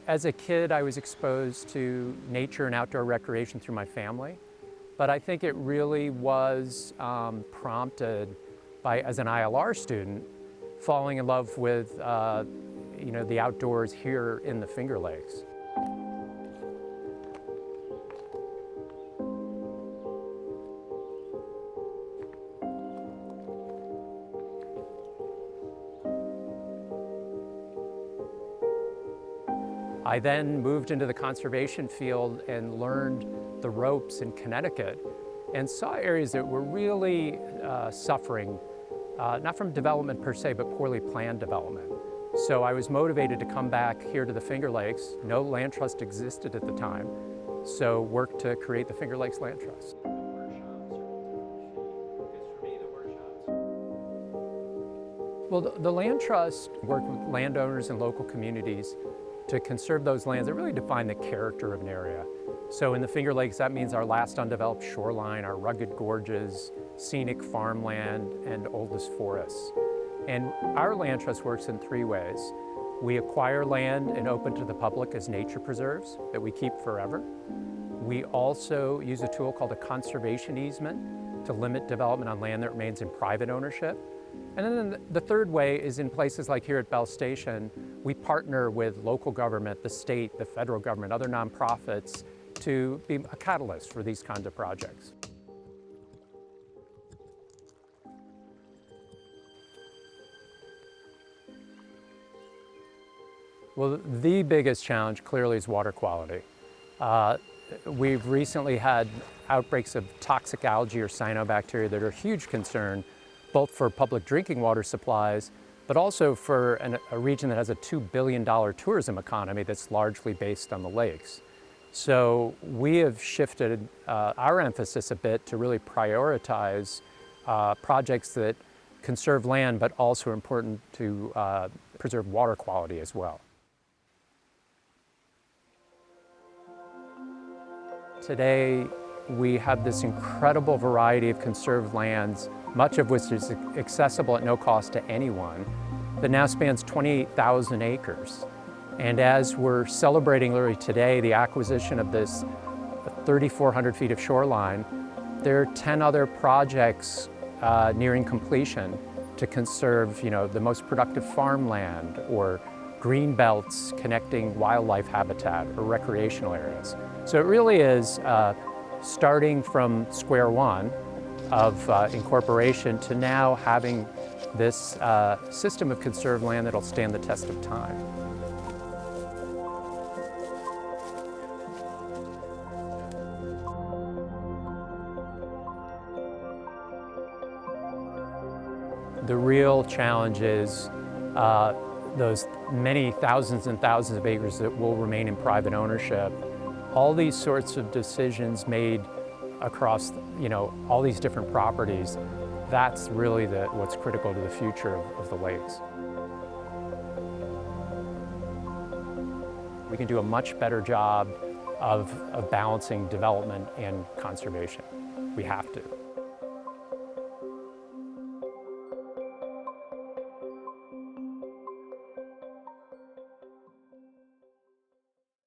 As a kid, I was exposed to nature and outdoor recreation through my family, but I think it really was prompted by, as an ILR student, falling in love with the outdoors here in the Finger Lakes. I then moved into the conservation field and learned the ropes in Connecticut and saw areas that were really suffering, not from development per se, but poorly planned development. So I was motivated to come back here to the Finger Lakes. No land trust existed at the time, so worked to create the Finger Lakes Land Trust. Well, the Land Trust worked with landowners and local communities to conserve those lands that really define the character of an area. So in the Finger Lakes, that means our last undeveloped shoreline, our rugged gorges, scenic farmland, and oldest forests. And our land trust works in three ways. We acquire land and open to the public as nature preserves that we keep forever. We also use a tool called a conservation easement to limit development on land that remains in private ownership. And then the third way is in places like here at Bell Station, we partner with local government, the state, the federal government, other nonprofits to be a catalyst for these kinds of projects. Well, the biggest challenge clearly is water quality. We've recently had outbreaks of toxic algae or cyanobacteria that are a huge concern, both for public drinking water supplies, but also for a region that has a $2 billion tourism economy that's largely based on the lakes. So we have shifted our emphasis a bit to really prioritize projects that conserve land, but also are important to preserve water quality as well. Today, we have this incredible variety of conserved lands, much of which is accessible at no cost to anyone, that now spans 28,000 acres. And as we're celebrating literally today the acquisition of this 3,400 feet of shoreline, there are 10 other projects nearing completion to conserve, the most productive farmland or green belts connecting wildlife habitat or recreational areas. So it really is starting from square one of incorporation to now having this system of conserved land that'll stand the test of time. The real challenge is those many thousands and thousands of acres that will remain in private ownership. All these sorts of decisions made across, all these different properties, that's really what's critical to the future of the lakes. We can do a much better job of balancing development and conservation. We have to.